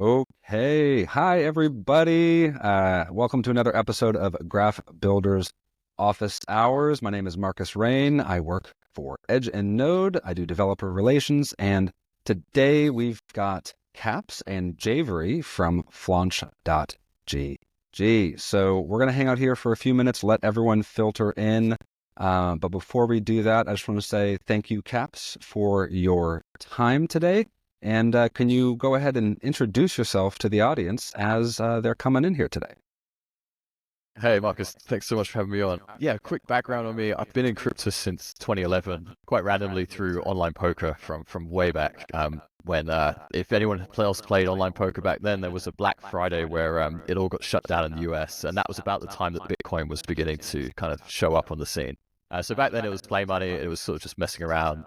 Okay. Hi, everybody. Welcome to another episode of Graph Builders Office Hours. My name is Marcus Rain. I work for Edge and Node. I do developer relations. And today we've got Caps and Javery from Flaunch.gg. So we're going to hang out here for a few minutes, let everyone filter in. But before we do that, I just want to say thank you, Caps, for your time today. And can you go ahead and introduce yourself to the audience as they're coming in here today? Hey Marcus, thanks so much for having me on. Yeah, quick background on me. I've been in crypto since 2011, quite randomly through online poker from way back. When if anyone else played online poker back then, there was a Black Friday where it all got shut down in the US, and that was about the time that Bitcoin was beginning to kind of show up on the scene. So back then it was play money. It was sort of just messing around,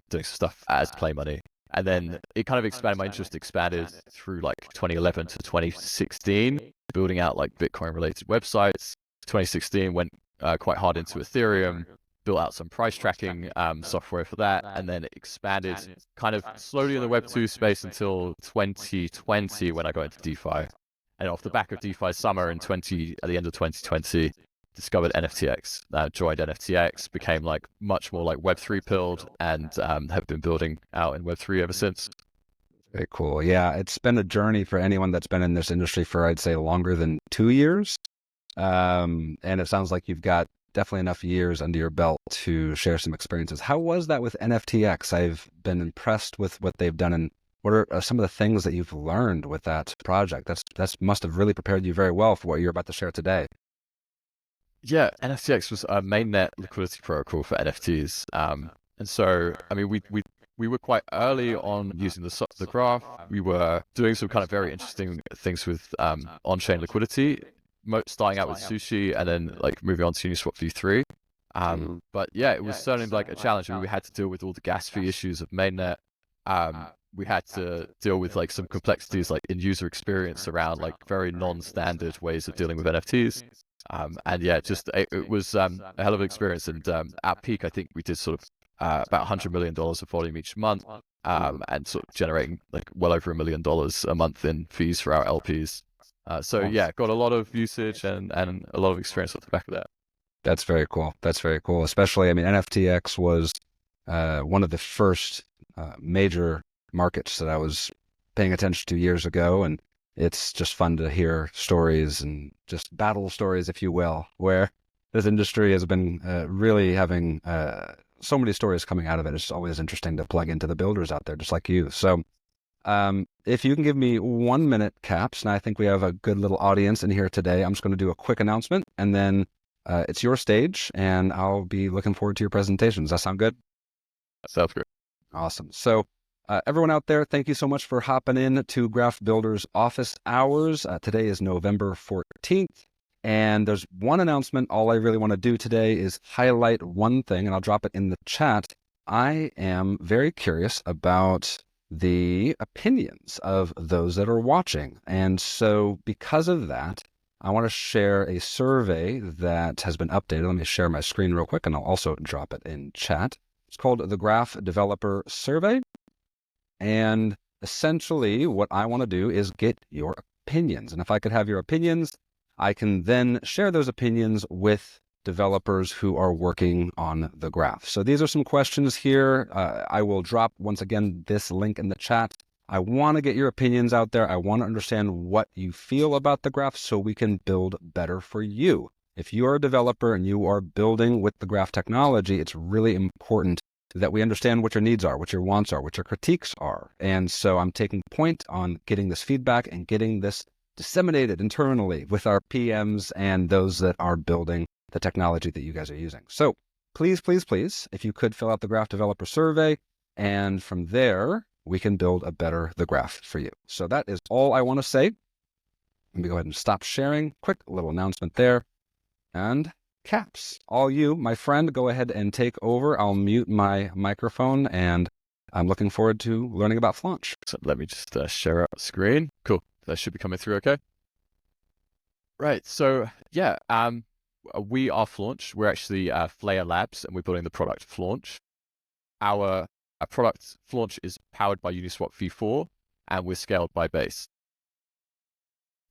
doing stuff as play money. And then it kind of expanded, my interest expanded through like 2011 to 2016, building out like Bitcoin related websites. 2016 went quite hard into Ethereum, built out some price tracking software for that, and then it expanded kind of slowly in the Web2 space until 2020 when I got into DeFi. And off the back of DeFi summer at the end of 2020, discovered NFTX, joined NFTX, became like much more like Web3 pilled, and have been building out in Web3 ever since. Very cool. Yeah, it's been a journey for anyone that's been in this industry for, I'd say, longer than 2 years. And it sounds like you've got definitely enough years under your belt to share some experiences. How was that with NFTX? I've been impressed with what they've done, and what are some of the things that you've learned with that project? That's must have really prepared you very well for what you're about to share today. Yeah, NFTX was a mainnet liquidity protocol for NFTs. And so, I mean, we were quite early on using the graph. We were doing some kind of very interesting things with on-chain liquidity, starting out with Sushi and then like moving on to Uniswap v3. But yeah, it was certainly like a challenge. I mean, we had to deal with all the gas fee issues of mainnet. We had to deal with like some complexities like in user experience around like very non-standard ways of dealing with NFTs. And yeah, it was a hell of an experience. And at peak, I think we did sort of about $100 million of volume each month, and sort of generating like well over $1 million a month in fees for our LPs. So yeah, got a lot of usage and a lot of experience off the back of that. That's very cool. That's very cool. Especially, I mean, NFTX was one of the first major markets that I was paying attention to years ago, and it's just fun to hear stories and just battle stories, if you will, where this industry has been really having so many stories coming out of it. It's always interesting to plug into the builders out there, just like you. So if you can give me 1 minute, Caps, and I think we have a good little audience in here today, I'm just going to do a quick announcement, and then it's your stage, and I'll be looking forward to your presentation. Does that sound good? That sounds great. Awesome. So everyone out there, thank you so much for hopping in to Graph Builders Office Hours. Today is November 14th, and there's one announcement. All I really want to do today is highlight one thing, and I'll drop it in the chat. I am very curious about the opinions of those that are watching. And so because of that, I want to share a survey that has been updated. Let me share my screen real quick, and I'll also drop it in chat. It's called the Graph Developer Survey. And essentially what I want to do is get your opinions. And if I could have your opinions, I can then share those opinions with developers who are working on the graph. So these are some questions here. I will drop, once again, this link in the chat. I want to get your opinions out there. I want to understand what you feel about the graph so we can build better for you. If you are a developer and you are building with the graph technology, it's really important that we understand what your needs are, what your wants are, what your critiques are. And so I'm taking point on getting this feedback and getting this disseminated internally with our PMs and those that are building the technology that you guys are using. So please, please, please, if you could fill out the Graph Developer Survey, and from there, we can build the graph for you. So that is all I want to say. Let me go ahead and stop sharing. Quick little announcement there. And Caps, all you, my friend, go ahead and take over. I'll mute my microphone, and I'm looking forward to learning about Flaunch. So let me just share out the screen. Cool. That should be coming through okay. Right. So yeah, we are Flaunch. We're actually Flare Labs, and we're building the product Flaunch. Our product Flaunch is powered by Uniswap v4, and we're scaled by Base.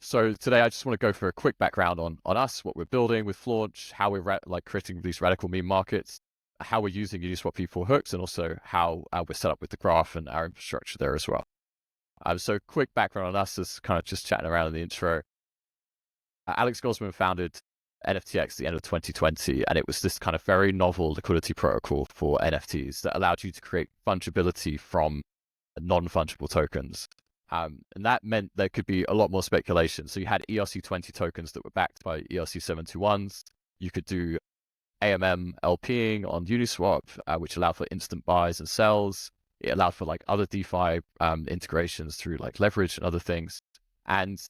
So today I just want to go for a quick background on us, what we're building with Flaunch, how we're creating these radical meme markets, how we're using Uniswap v4 hooks, and also how we're set up with the graph and our infrastructure there as well. So quick background on us is kind of just chatting around in the intro. Alex Gosman founded NFTX at the end of 2020, and it was this kind of very novel liquidity protocol for NFTs that allowed you to create fungibility from non-fungible tokens. And that meant there could be a lot more speculation. So you had ERC20 tokens that were backed by ERC721s. You could do AMM LPing on Uniswap, which allowed for instant buys and sells. It allowed for like other DeFi integrations through like leverage and other things. And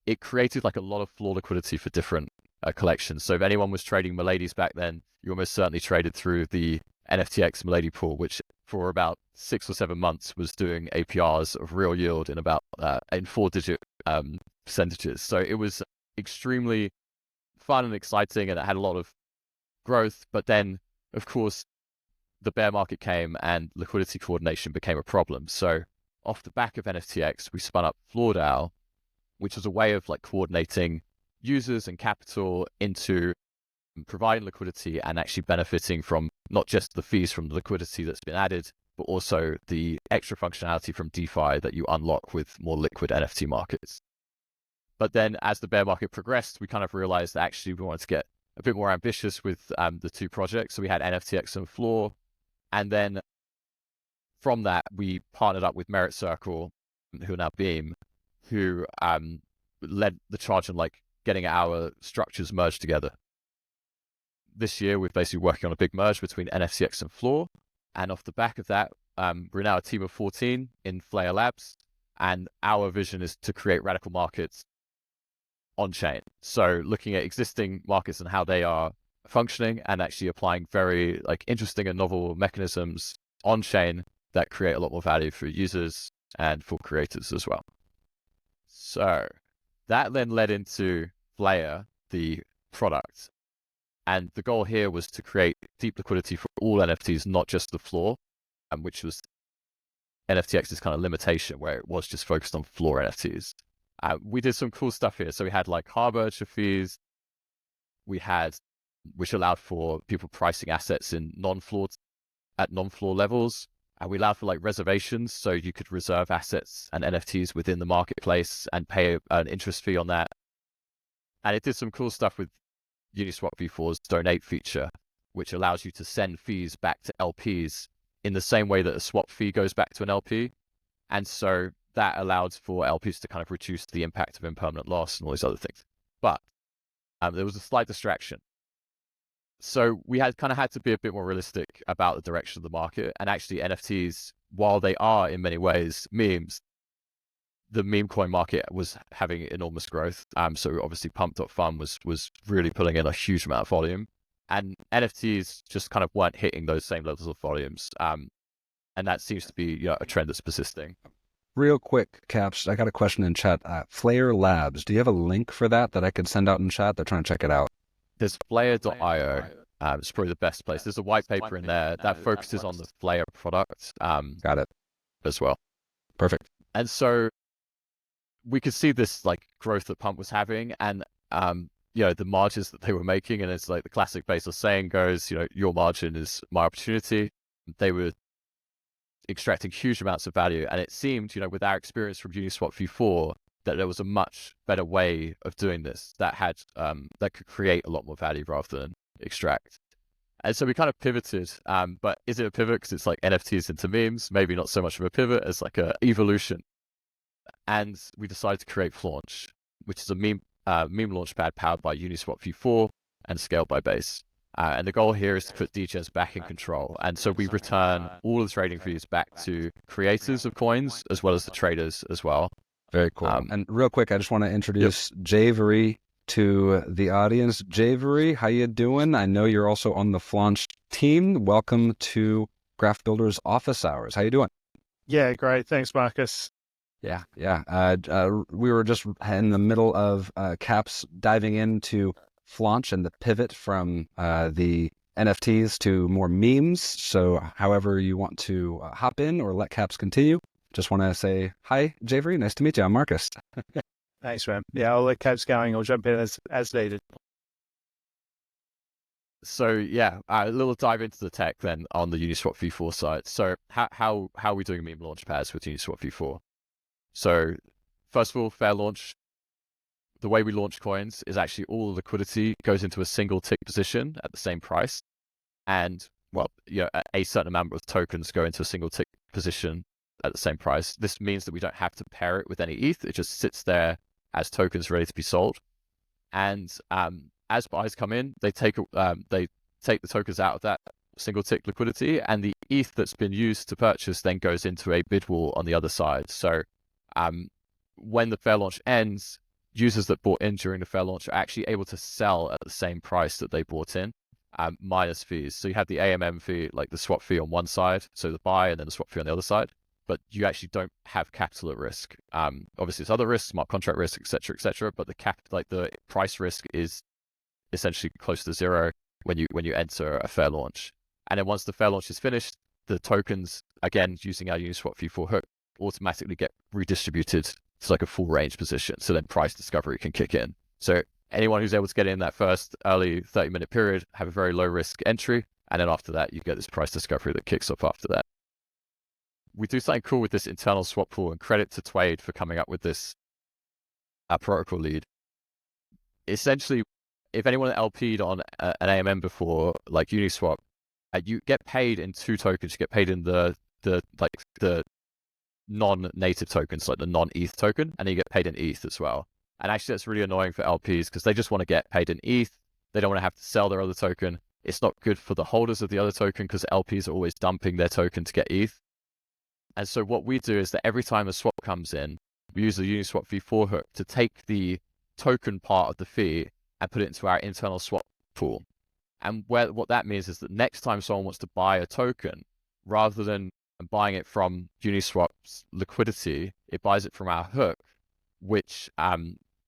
it created like a lot of floor liquidity for different collections. So if anyone was trading Miladies back then, you almost certainly traded through the NFTX Milady pool, which for about 6 or 7 months was doing APRs of real yield in about in 4-digit percentages. So it was extremely fun and exciting, and it had a lot of growth. But then, of course, the bear market came and liquidity coordination became a problem. So off the back of NFTX, we spun up FloorDAO, which was a way of like coordinating users and capital into providing liquidity and actually benefiting from not just the fees from the liquidity that's been added, but also the extra functionality from DeFi that you unlock with more liquid NFT markets. But then as the bear market progressed, we kind of realized that actually we wanted to get a bit more ambitious with the two projects. So we had NFTX and Floor. And then from that, we partnered up with Merit Circle, who are now Beam, who led the charge in like getting our structures merged together. This year, we're basically working on a big merge between NFTX and Floor. And off the back of that, we're now a team of 14 in Flare Labs. And our vision is to create radical markets on-chain. So looking at existing markets and how they are functioning and actually applying very like interesting and novel mechanisms on-chain that create a lot more value for users and for creators as well. So that then led into Flare, the product. And the goal here was to create deep liquidity for all NFTs, not just the floor, which was NFTX's kind of limitation, where it was just focused on floor NFTs. We did some cool stuff here. So we had like Harbinger fees. We had, which allowed for people pricing assets in non-floor levels. And we allowed for like reservations. So you could reserve assets and NFTs within the marketplace and pay an interest fee on that. And it did some cool stuff with Uniswap v4's donate feature, which allows you to send fees back to LPs in the same way that a swap fee goes back to an LP. And so that allowed for LPs to kind of reduce the impact of impermanent loss and all these other things. But there was a slight distraction. So we had to be a bit more realistic about the direction of the market. And actually NFTs, while they are in many ways memes, the meme coin market was having enormous growth. So obviously Pump.fun was really pulling in a huge amount of volume, and NFTs just kind of weren't hitting those same levels of volumes. And that seems to be a trend that's persisting. Real quick, Caps, I got a question in chat. Flare Labs, do you have a link for that I could send out in chat? They're trying to check it out. There's Flare.io. It's probably the best place. There's a white paper in there that focuses on the Flare product. Got it. As well. Perfect. And so we could see this like growth that Pump was having, and the margins that they were making. And it's like the classic Bezos saying goes, your margin is my opportunity. They were extracting huge amounts of value, and it seemed, with our experience from Uniswap v4, that there was a much better way of doing this that had that could create a lot more value rather than extract. And so we kind of pivoted, but is it a pivot because it's like NFTs into memes? Maybe not so much of a pivot as like a evolution. And we decided to create Flaunch, which is a meme launchpad powered by Uniswap v4 and scaled by Base. And the goal here is to put DGens back in control. And so we return all of the trading fees back to creators of coins as well as the traders as well. Very cool. And real quick, I just want to introduce Javery to the audience. Javery, how you doing? I know you're also on the Flaunch team. Welcome to Graph Builders Office Hours. How you doing? Yeah, great. Thanks, Marcus. Yeah. We were just in the middle of Caps diving into Flaunch and the pivot from the NFTs to more memes. So however you want to hop in or let Caps continue, just want to say, hi, Javery. Nice to meet you. I'm Marcus. Thanks, man. Yeah, I'll let Cabs going. I'll jump in as needed. So yeah, a little dive into the tech then on the Uniswap v4 side. So how are we doing meme launch pads with Uniswap v4? So first of all, fair launch. The way we launch coins is actually all the liquidity goes into a single tick position at the same price, and well, a certain amount of tokens go into a single tick position at the same price. This means that we don't have to pair it with any ETH. It just sits there as tokens ready to be sold. And as buys come in, they take the tokens out of that single tick liquidity, and the ETH that's been used to purchase then goes into a bid wall on the other side. So when the fair launch ends, users that bought in during the fair launch are actually able to sell at the same price that they bought in, minus fees. So you have the AMM fee, like the swap fee on one side, so the buy, and then the swap fee on the other side, but you actually don't have capital at risk. Obviously, it's other risks, smart contract risk, etc., but the price risk is essentially close to zero when you enter a fair launch. And then once the fair launch is finished, the tokens, again using our Uniswap v4 hook, automatically get redistributed to like a full range position. So then price discovery can kick in. So anyone who's able to get in that first early 30-minute period have a very low risk entry, and then after that you get this price discovery that kicks off after that. We do something cool with this internal swap pool, and credit to Twade for coming up with this protocol lead. Essentially, if anyone LP'd on an AMM before, like Uniswap, you get paid in two tokens. You get paid in the non-native tokens, like the non-ETH token, and then you get paid in ETH as well. And actually, that's really annoying for LPs because they just want to get paid in ETH. They don't want to have to sell their other token. It's not good for the holders of the other token because LPs are always dumping their token to get ETH. And so what we do is that every time a swap comes in, we use the Uniswap v4 hook to take the token part of the fee and put it into our internal swap pool. And what that means is that next time someone wants to buy a token, rather than buying it from Uniswap's liquidity, it buys it from our hook, which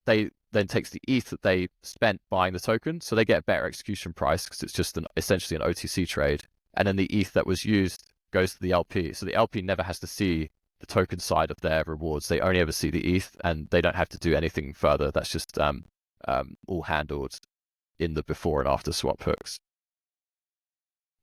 they then takes the ETH that they spent buying the token, so they get a better execution price because it's just essentially an OTC trade. And then the ETH that was used goes to the LP. So the LP never has to see the token side of their rewards. They only ever see the ETH, and they don't have to do anything further. That's just all handled in the before and after swap hooks.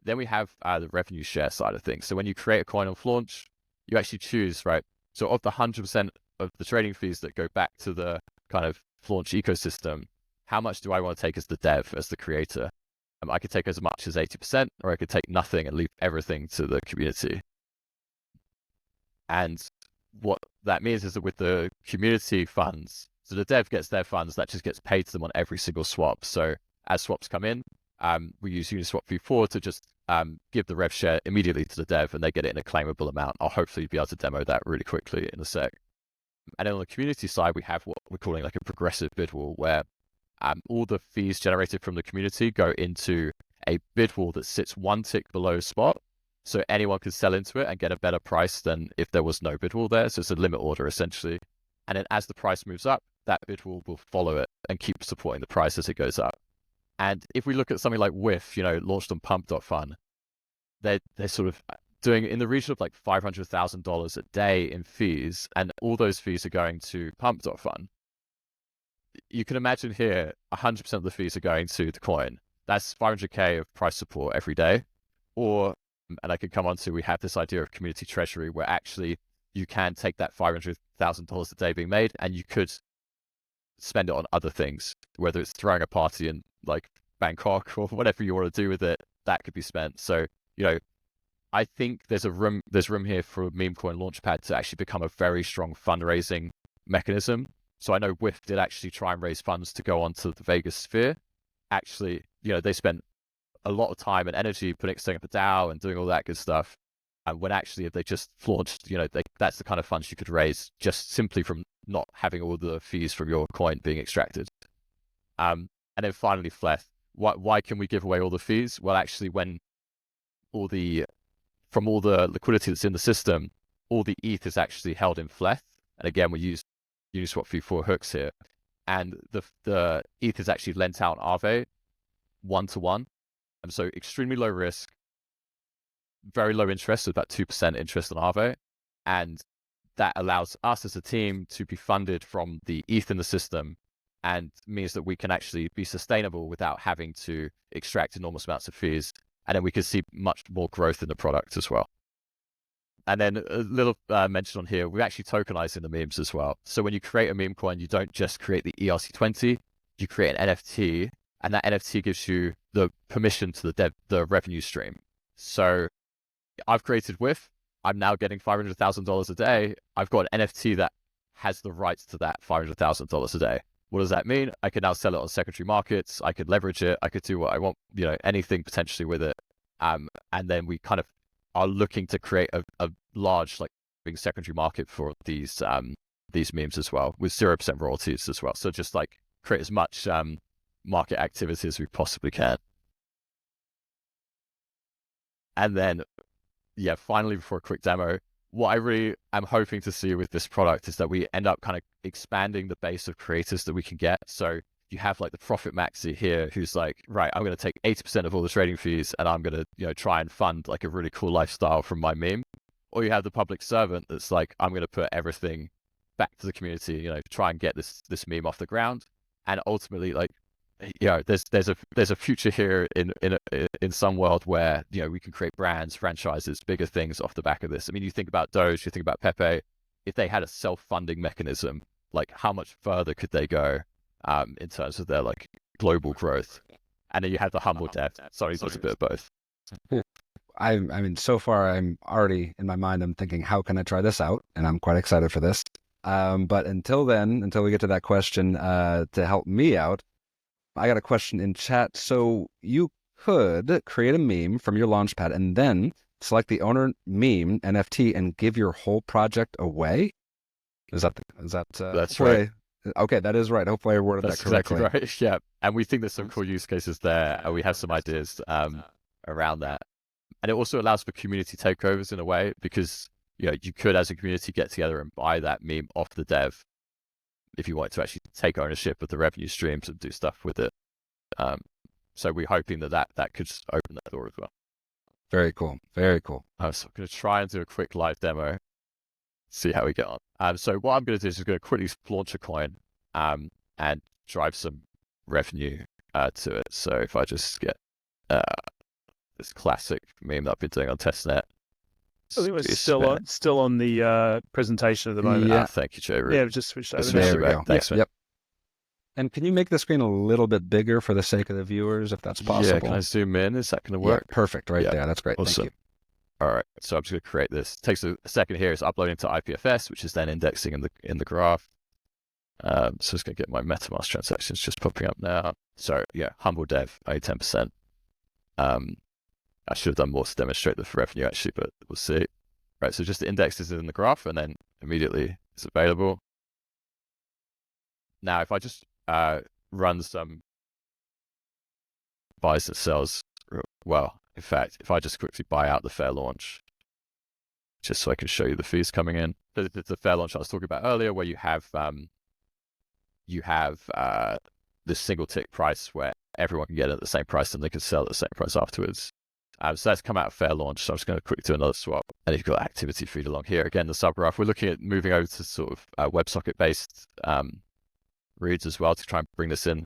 Then we have the revenue share side of things. So when you create a coin on Flaunch, you actually choose, right? So of the 100% of the trading fees that go back to the kind of Flaunch ecosystem, how much do I want to take as the dev, as the creator? I could take as much as 80%, or I could take nothing and leave everything to the community. And what that means is that with the community funds, so the dev gets their funds, that just gets paid to them on every single swap. So as swaps come in, we use Uniswap v4 to just give the rev share immediately to the dev, and they get it in a claimable amount. I'll hopefully be able to demo that really quickly in a sec. And then on the community side, we have what we're calling like a progressive bid wall, where all the fees generated from the community go into a bid wall that sits one tick below spot. So anyone can sell into it and get a better price than if there was no bid wall there. So it's a limit order essentially. And then as the price moves up, that bid wall will follow it and keep supporting the price as it goes up. And if we look at something like WIF, launched on pump.fun, they're sort of doing in the region of like $500,000 a day in fees, and all those fees are going to pump.fun. You can imagine here, 100% of the fees are going to the coin. That's 500K of price support every day. Or, and I could come on to, we have this idea of community treasury where actually you can take that $500,000 a day being made and you could spend it on other things, whether it's throwing a party in like Bangkok or whatever you want to do with it, that could be spent. So, I think there's room here for Meme Coin Launchpad to actually become a very strong fundraising mechanism. So I know WIF did actually try and raise funds to go onto the Vegas sphere. Actually, they spent a lot of time and energy setting up a DAO and doing all that good stuff. And when actually, if they just launched, that's the kind of funds you could raise just simply from not having all the fees from your coin being extracted. And then finally, Fleth. Why can we give away all the fees? Well, actually, when from all the liquidity that's in the system, all the ETH is actually held in Fleth. And again, we use Uniswap v4 hooks here. And the ETH is actually lent out Aave 1-to-1. And so extremely low risk, very low interest, so about 2% interest on Aave. And that allows us as a team to be funded from the ETH in the system, and means that we can actually be sustainable without having to extract enormous amounts of fees. And then we can see much more growth in the product as well. And then a little mention on here, we're actually tokenizing the memes as well. So when you create a meme coin, you don't just create the ERC20, you create an NFT, and that NFT gives you the permission to the revenue stream. So I've created WIF, I'm now getting $500,000 a day. I've got an NFT that has the rights to that $500,000 a day. What does that mean? I can now sell it on secondary markets. I could leverage it. I could do what I want, anything potentially with it. And then we kind of are looking to create a large secondary market for these memes as well, with 0% royalties as well. So just create as much market activity as we possibly can. And then, finally, before a quick demo, what I really am hoping to see with this product is that we end up kind of expanding the base of creators that we can get. So you have the profit maxi here, who's right, I'm going to take 80% of all the trading fees, and I'm going to try and fund a really cool lifestyle from my meme. Or you have the public servant that's I'm going to put everything back to the community, try and get this meme off the ground. And ultimately, there's a future here in some world where we can create brands, franchises, bigger things off the back of this. I mean, you think about Doge, you think about Pepe. If they had a self-funding mechanism, how much further could they go in terms of their global growth? And then you have the humble dev. Sorry, it's a bit of both. I mean, so far I'm already in my mind, I'm thinking, how can I try this out? And I'm quite excited for this. But until we get to that question, to help me out, I got a question in chat. So you could create a meme from your launchpad and then select the owner meme NFT and give your whole project away. That's right. Okay, that is right. Hopefully I worded that correctly. Exactly right. Yeah. And we think there's some cool use cases there. And we have some ideas around that. And it also allows for community takeovers in a way, because you could, as a community, get together and buy that meme off the dev if you want to actually take ownership of the revenue streams and do stuff with it. So we're hoping that could just open that door as well. Very cool. Very cool. So I'm going to try and do a quick live demo, see how we get on. So what I'm going to do is just going to quickly launch a coin and drive some revenue to it. So if I just get this classic meme that I've been doing on testnet. I think we're still on the presentation at the moment. Yeah. Thank you, Javery. Yeah, just switched over. There we go. Thanks, man. Yep. And can you make the screen a little bit bigger for the sake of the viewers, if that's possible? Yeah, can I zoom in? Is that going to work? Yeah, perfect, there. That's great. Awesome. Thank you. All right, so I'm just going to create this. It takes a second here. It's uploading to IPFS, which is then indexing in the graph. So it's going to get my MetaMask transactions just popping up now. So humble dev, only 10%. I should have done more to demonstrate the revenue actually, but we'll see. Right, so just the index is in the graph and then immediately it's available. Now, if I just run some buys and sells, well, in fact, if I just quickly buy out the fair launch, just so I can show you the fees coming in. The fair launch I was talking about earlier, where you have this single tick price where everyone can get it at the same price and they can sell at the same price afterwards. So that's come out of fair launch. So I'm just going to quickly do another swap. And you've got activity feed along here. Again, the subgraph. We're looking at moving over to sort of WebSocket-based reads as well to try and bring this in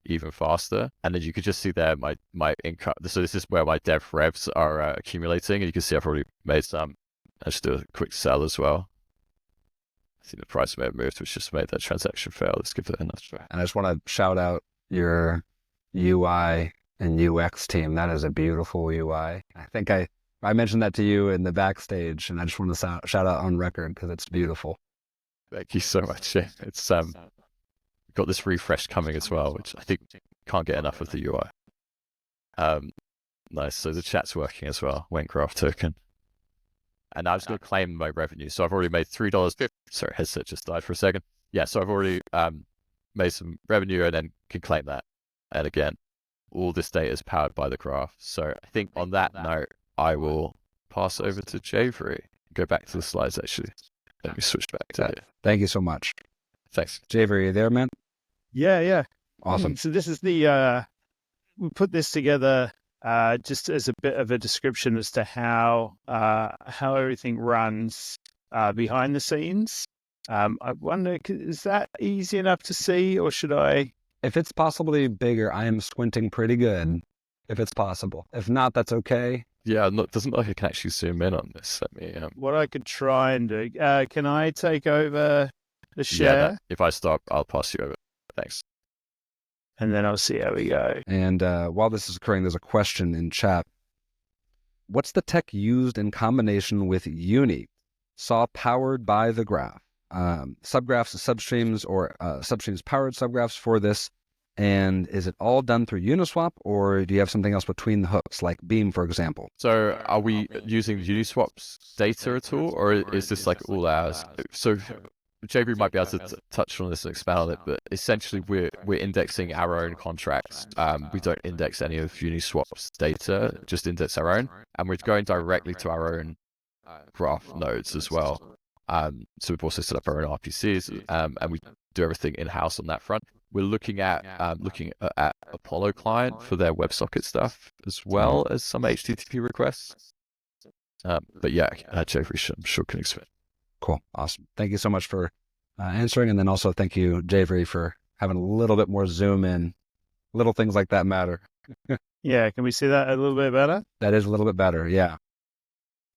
even faster. And then you could just see there my income. So this is where my dev revs are accumulating. And you can see I've already made some. I'll just do a quick sell as well. I think the price may have moved, which just made that transaction fail. Let's give it another try. And I just want to shout out your UI and UX team. That is a beautiful UI. I think I mentioned that to you in the backstage, and I just want to shout out on record because it's beautiful. Thank you so much. Yeah, it's got this refresh coming as well, which I think can't get enough of the UI. Nice. So the chat's working as well. Went graph token. And now I'm just going to claim my revenue. So I've already made $3.50. Sorry, headset just died for a second. Yeah, so I've already made some revenue and then can claim that. And again, all this data is powered by the graph. So I think on that note, I will pass over to Javery. Go back to the slides, actually. Let me switch back to it. Thank you so much. Thanks. Javery, are you there, man? Yeah. Awesome. So this is we put this together just as a bit of a description as to how everything runs behind the scenes. I wonder, is that easy enough to see, or should I? If it's possibly bigger, I am squinting pretty good. If it's possible. If not, that's okay. Yeah, doesn't look like I can actually zoom in on this. Let me. What I could try and do. Can I take over the share? Yeah, if I stop, I'll pass you over. Thanks. And then I'll see how we go. And while this is occurring, there's a question in chat. What's the tech used in combination with Uni? Saw powered by the graph. Subgraphs, substreams, or substreams powered subgraphs for this. And is it all done through Uniswap, or do you have something else between the hooks, like Beam, for example? So are we using Uniswap's data at all, or is this like all ours? So Javery might be able to touch on this and expand on it, but essentially we're indexing our own contracts. We don't index any of Uniswap's data, just index our own, and we're going directly to our own graph nodes as well. So we've also set up our own RPCs, and we do everything in-house on that front. We're looking at Apollo client for their WebSocket stuff, as well as some HTTP requests. But yeah, Javery, I'm sure can expand. Cool. Awesome. Thank you so much for answering. And then also thank you, Javery, for having a little bit more zoom in. Little things like that matter. Yeah. Can we see that a little bit better? That is a little bit better. Yeah.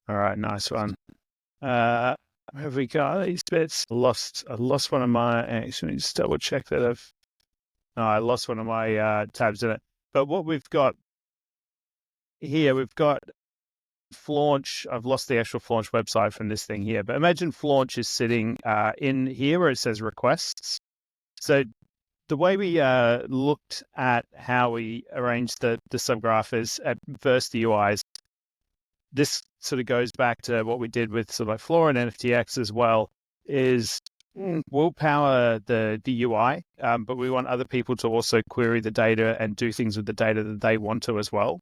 All right. Nice one. Have we got these bits? I lost one of my, actually, just double check that I lost one of my tabs in it. But what we've got here, we've got Flaunch. I've lost the actual Flaunch website from this thing here, but imagine Flaunch is sitting in here where it says requests. So the way we looked at how we arranged the subgraph is at first the UIs. This sort of goes back to what we did with sort of like Floor and NFTX as well, is we'll power the UI, but we want other people to also query the data and do things with the data that they want to as well.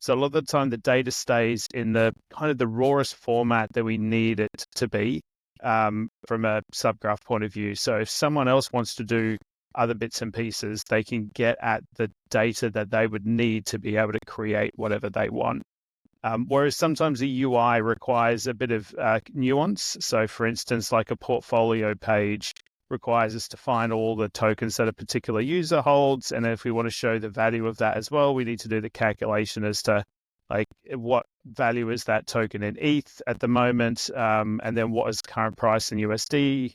So a lot of the time the data stays in the kind of the rawest format that we need it to be from a subgraph point of view. So if someone else wants to do other bits and pieces, they can get at the data that they would need to be able to create whatever they want. Whereas sometimes the UI requires a bit of nuance. So for instance, like a portfolio page requires us to find all the tokens that a particular user holds. And if we want to show the value of that as well, we need to do the calculation as to like what value is that token in ETH at the moment, and then what is current price in USD.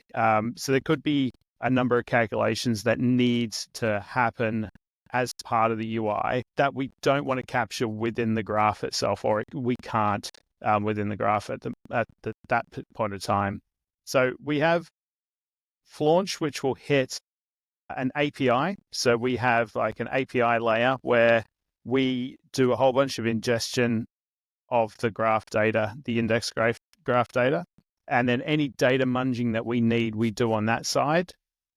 So there could be a number of calculations that needs to happen as part of the UI that we don't want to capture within the graph itself, or we can't within the graph at that point of time. So we have Flaunch, which will hit an API. So we have like an API layer where we do a whole bunch of ingestion of the graph data, the index graph data, and then any data munging that we need, we do on that side.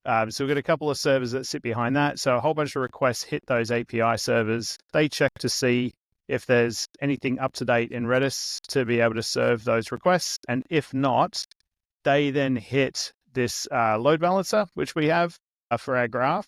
So we've got a couple of servers that sit behind that. So a whole bunch of requests hit those API servers. They check to see if there's anything up to date in Redis to be able to serve those requests. And if not, they then hit this load balancer, which we have for our graph.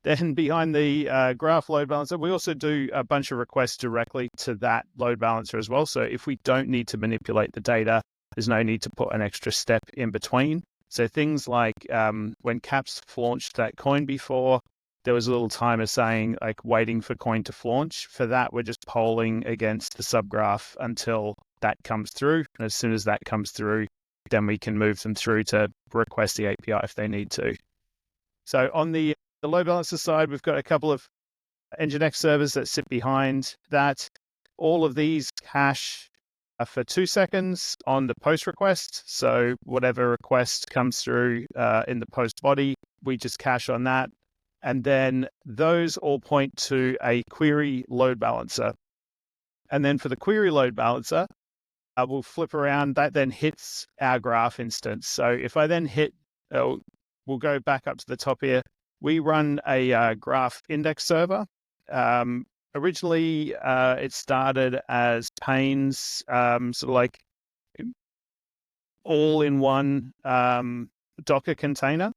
Then behind the graph load balancer, we also do a bunch of requests directly to that load balancer as well. So if we don't need to manipulate the data, there's no need to put an extra step in between. So things like when Caps launched that coin before, there was a little timer saying like waiting for coin to launch. For that, we're just polling against the subgraph until that comes through. And as soon as that comes through, then we can move them through to request the API if they need to. So on the load balancer side, we've got a couple of Nginx servers that sit behind that. All of these cache for 2 seconds on the post request. So whatever request comes through in the post body, we just cache on that. And then those all point to a query load balancer. And then for the query load balancer, we'll flip around. That then hits our graph instance. So if I then hit, we'll go back up to the top here. We run a graph index server. Originally, it started as Pane's sort of like all-in-one Docker container,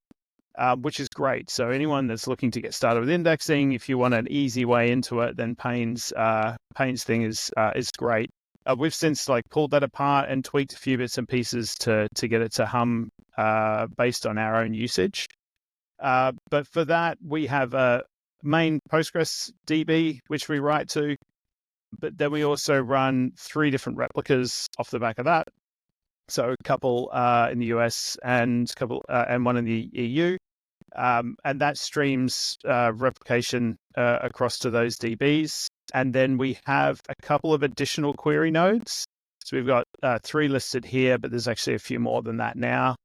which is great. So anyone that's looking to get started with indexing, if you want an easy way into it, then Pane's thing is great. We've since like pulled that apart and tweaked a few bits and pieces to get it to hum based on our own usage. But for that, we have a main Postgres DB, which we write to, but then we also run 3 different replicas off the back of that. So a couple in the US and one in the EU. And that streams replication across to those DBs. And then we have a couple of additional query nodes. So we've got 3 listed here, but there's actually a few more than that now.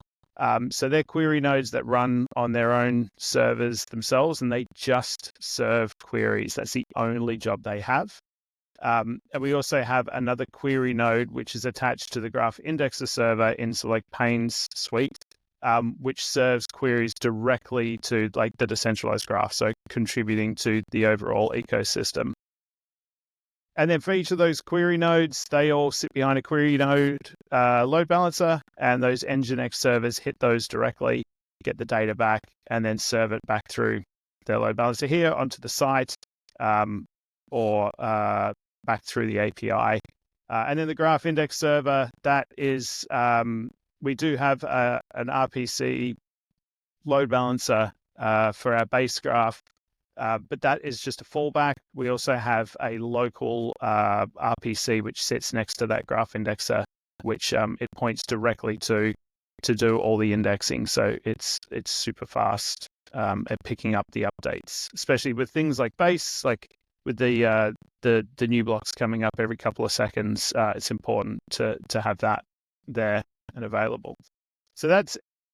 So they're query nodes that run on their own servers themselves, and they just serve queries. That's the only job they have. And we also have another query node, which is attached to the Graph Indexer server in Select Pane's suite, which serves queries directly to like the decentralized graph, so contributing to the overall ecosystem. And then for each of those query nodes, they all sit behind a query node load balancer, and those Nginx servers hit those directly, get the data back, and then serve it back through their load balancer here onto the site, or back through the API. And then the Graph Index server, that is, we do have an RPC load balancer for our base graph, but that is just a fallback. We also have a local RPC which sits next to that graph indexer, which it points directly to do all the indexing. So it's super fast at picking up the updates, especially with things like base, like with the new blocks coming up every couple of seconds. It's important to have that there and available. So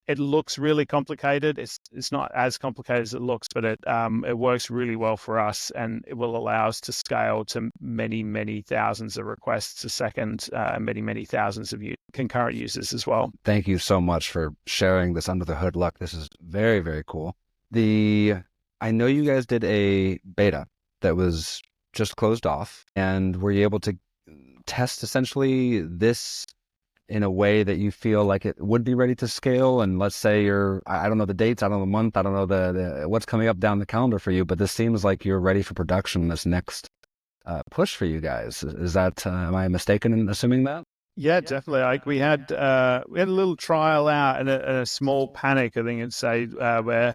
it looks really complicated. It's not as complicated as it looks, but it works really well for us, and it will allow us to scale to many thousands of requests a second, many thousands of concurrent users as well. Thank you so much for sharing this under the hood look. This is very, very cool. I know you guys did a beta that was just closed off, and were you able to test essentially this in a way that you feel like it would be ready to scale? And let's say I don't know the dates, I don't know the month, I don't know the what's coming up down the calendar for you, but this seems like you're ready for production, this next push for you guys. Is that, am I mistaken in assuming that? Yeah, definitely. Like we had a little trial out and a small panic, I think it'd say, where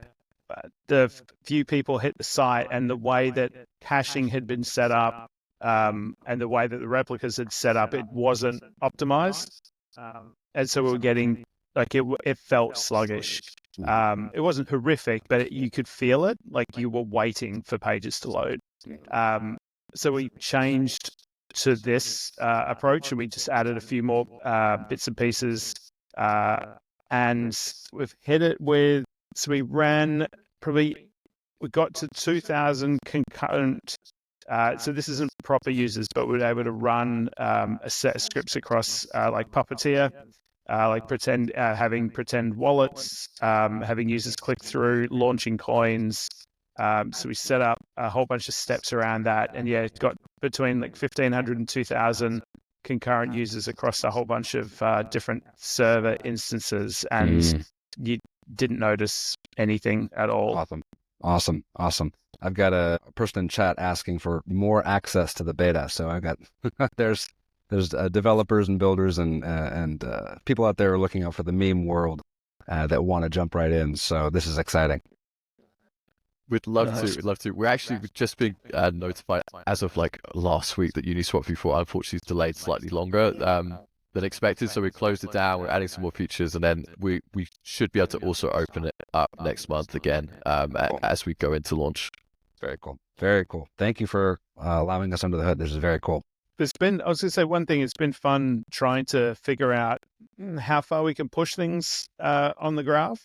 the few people hit the site, and the way that caching had been set up, and the way that the replicas had set up, it wasn't optimized. And so we were getting, like, it felt sluggish. It wasn't horrific, but you could feel it, like you were waiting for pages to load. So we changed to this approach, and we just added a few more bits and pieces. And we've hit it with, so we got to 2,000 concurrent. So this isn't proper users, but we're able to run a set of scripts across like Puppeteer, like having pretend wallets, having users click through, launching coins. So we set up a whole bunch of steps around that, and yeah, it got between like 1,500 and 2,000 concurrent users across a whole bunch of different server instances, and you didn't notice anything at all. Awesome. I've got a person in chat asking for more access to the beta. So I've got there's developers and builders and people out there looking out for the meme world that want to jump right in. So this is exciting. We'd love to. We're actually just being notified as of like last week that Uniswap v4 unfortunately is delayed slightly longer than expected. So we closed it down. We're adding some more features, and then we should be able to also open it up next month again as we go into launch. Very cool. Thank you for allowing us under the hood. This is very cool. I was going to say one thing. It's been fun trying to figure out how far we can push things on the graph.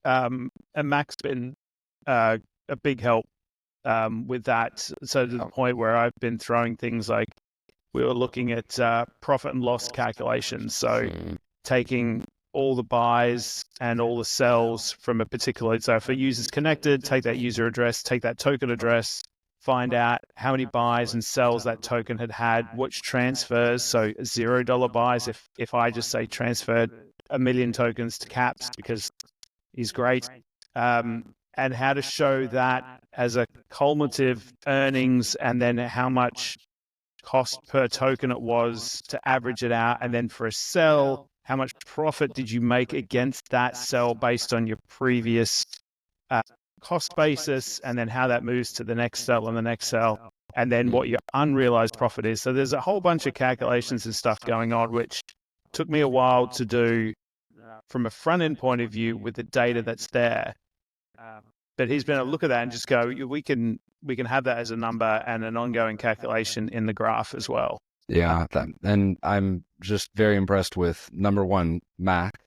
And Mac's been a big help with that. So to the point where I've been throwing things like, we were looking at profit and loss calculations. So taking all the buys and all the sells from a particular, so if a user's connected, take that user address, take that token address, find out how many buys and sells that token had, which transfers. So $0 buys, if I just say transferred 1 million tokens to Caps because he's great, and how to show that as a cumulative earnings, and then how much cost per token it was to average it out, and then for a sell, how much profit did you make against that sell based on your previous cost basis, and then how that moves to the next sell and the next sell, and then what your unrealized profit is. So there's a whole bunch of calculations and stuff going on, which took me a while to do from a front end point of view with the data that's there. But he's been able to look at that and just go, we can have that as a number and an ongoing calculation in the graph as well. Yeah, and I'm just very impressed with, number one, Mac.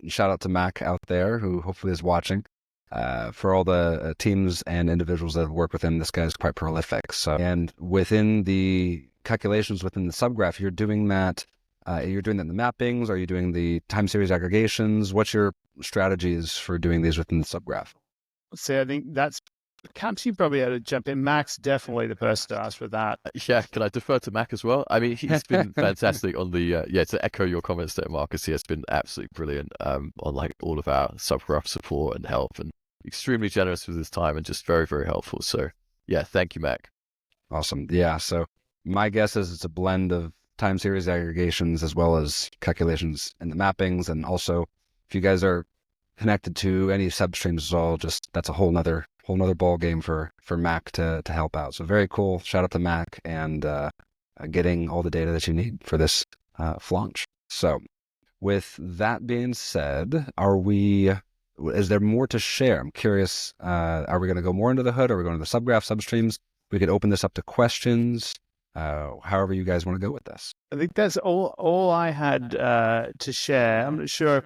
Shout out to Mac out there, who hopefully is watching. For all the teams and individuals that have worked with him, this guy is quite prolific. So, and within the calculations within the subgraph, you're doing that. You're doing that in the mappings. Are you doing the time series aggregations? What's your strategies for doing these within the subgraph? So I think that's Camps, you probably had to jump in. Mac's definitely the person to ask for that. Yeah, can I defer to Mac as well? I mean, he's been fantastic on the, to echo your comments there, Marcus, he has been absolutely brilliant on like all of our subgraph support and help, and extremely generous with his time and just very, very helpful. So yeah, thank you, Mac. Awesome. Yeah, so my guess is it's a blend of time series aggregations as well as calculations in the mappings. And also, if you guys are connected to any substreams as well, just that's a whole nother ball game for Mac to help out. So very cool. Shout out to Mac and getting all the data that you need for this Flaunch. So with that being said, is there more to share? I'm curious, are we going to go more into the hood? Are we going to the subgraph substreams? We could open this up to questions. However you guys want to go with this. I think that's all I had to share. I'm not sure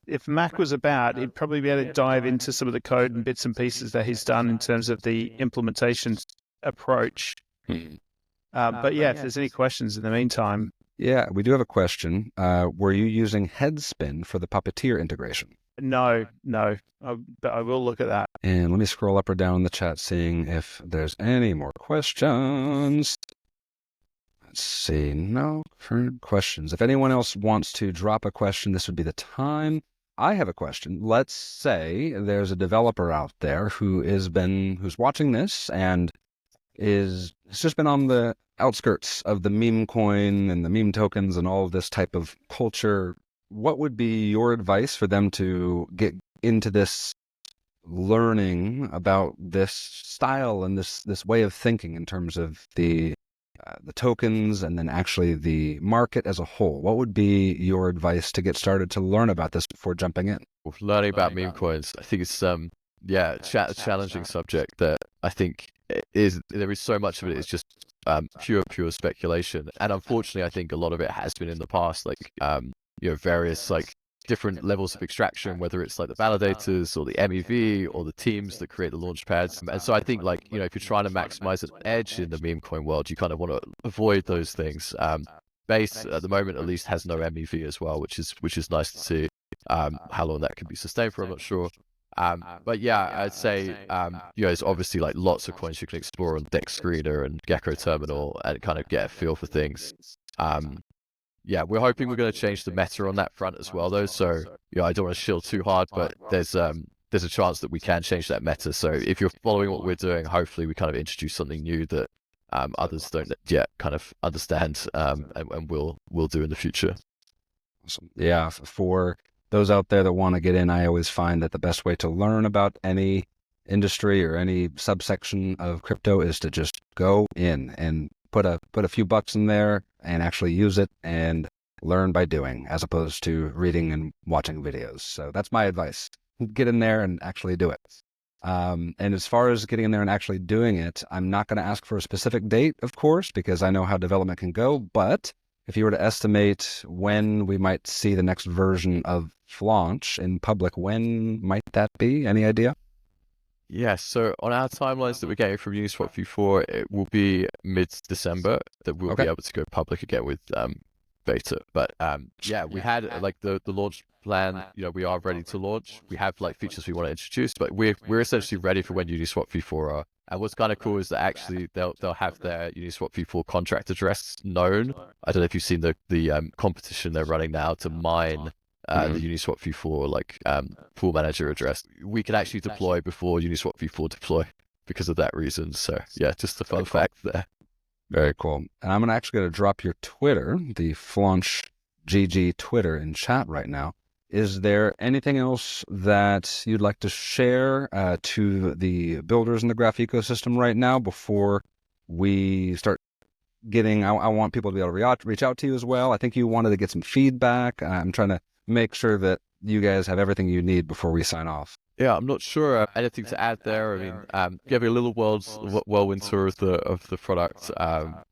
if Mac was about, he'd probably be able to dive into some of the code and bits and pieces that he's done in terms of the implementation approach. But yeah, if there's any questions in the meantime. Yeah, we do have a question. Were you using Headspin for the Puppeteer integration? No, but I will look at that. And let me scroll up or down the chat, seeing if there's any more questions. Let's see, no current questions. If anyone else wants to drop a question, this would be the time. I have a question. Let's say there's a developer out there who's watching this and has just been on the outskirts of the meme coin and the meme tokens and all of this type of culture. What would be your advice for them to get into this learning about this style and this way of thinking in terms of the tokens and then actually the market as a whole? What would be your advice to get started to learn about this before jumping in? Learning about meme coins, I think it's a challenging subject that I think there is so much of it is just pure speculation, and unfortunately I think a lot of it has been in the past, like various like different levels of extraction, whether it's like the validators or the MEV or the teams that create the launch pads. And so I think like, if you're trying to maximize an edge in the meme coin world, you kind of want to avoid those things. Base at the moment at least has no MEV as well, which is nice to see. How long that can be sustained for, I'm not sure. But yeah, I'd say, there's obviously like lots of coins you can explore on Dex Screener and Gecko Terminal and kind of get a feel for things. Yeah, we're hoping we're going to change the meta on that front as well, though. So, I don't want to shield too hard, but there's a chance that we can change that meta. So if you're following what we're doing, hopefully we kind of introduce something new that others don't yet kind of understand, and will do in the future. Awesome. Yeah, for those out there that want to get in, I always find that the best way to learn about any industry or any subsection of crypto is to just go in and put a few bucks in there and actually use it and learn by doing, as opposed to reading and watching videos. So that's my advice. Get in there and actually do it. And as far as getting in there and actually doing it, I'm not going to ask for a specific date, of course, because I know how development can go. But if you were to estimate when we might see the next version of Flaunch in public, when might that be? Any idea? Yeah, so on our timelines that we're getting from Uniswap v4, it will be mid-December that we'll be able to go public again with beta. But we had like the launch plan. We are ready to launch. We have like features we want to introduce, but we're essentially ready for when Uniswap v4 are. And what's kind of cool is that actually they'll have their Uniswap v4 contract address known. I don't know if you've seen the competition they're running now to mine the Uniswap v4 like pool manager address. We can actually deploy before Uniswap v4 deploy because of that reason. So yeah, just a fun fact there. Very cool. And I'm actually going to drop your Twitter, the Flaunch GG Twitter, in chat right now. Is there anything else that you'd like to share to the builders in the graph ecosystem right now before we start getting, I want people to be able to reach out to you as well. I think you wanted to get some feedback. I'm trying to make sure that you guys have everything you need before we sign off. Yeah, I'm not sure anything to add there. I mean, giving a little whirlwind tour of the product,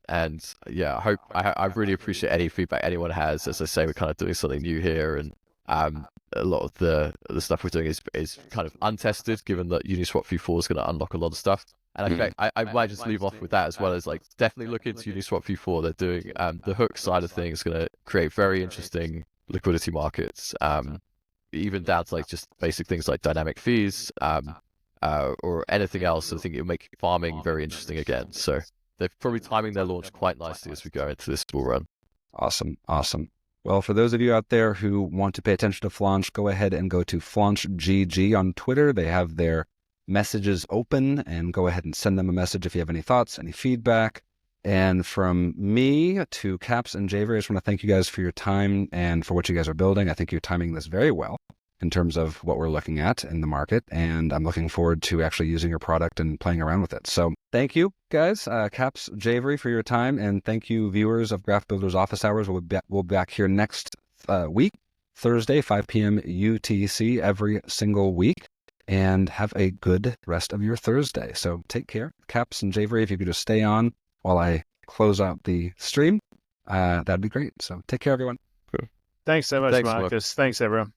and yeah, I really appreciate any feedback anyone has. As I say, we're kind of doing something new here, and a lot of the stuff we're doing is kind of untested, given that Uniswap V4 is going to unlock a lot of stuff. And in fact, I might just leave off with that, as well as like definitely look into Uniswap V4. They're doing the hook side of things, going to create very interesting liquidity markets. Even down to like just basic things like dynamic fees, or anything else. I think it'll make farming very interesting again. So they're probably timing their launch quite nicely as we go into this bull run. Awesome. Well, for those of you out there who want to pay attention to Flaunch, go ahead and go to Flaunch GG on Twitter. They have their messages open, and go ahead and send them a message if you have any thoughts, any feedback. And from me to Caps and Javery, I just want to thank you guys for your time and for what you guys are building. I think you're timing this very well in terms of what we're looking at in the market, and I'm looking forward to actually using your product and playing around with it. So thank you, guys, Caps, Javery, for your time, and thank you, viewers of Graph Builders Office Hours. We'll be back here next week, Thursday, 5 p.m. UTC, every single week. And have a good rest of your Thursday. So take care. Caps and Javery, if you could just stay on while I close out the stream, that'd be great. So take care, everyone. Thanks so much, Thanks, Marcus. Thanks, everyone.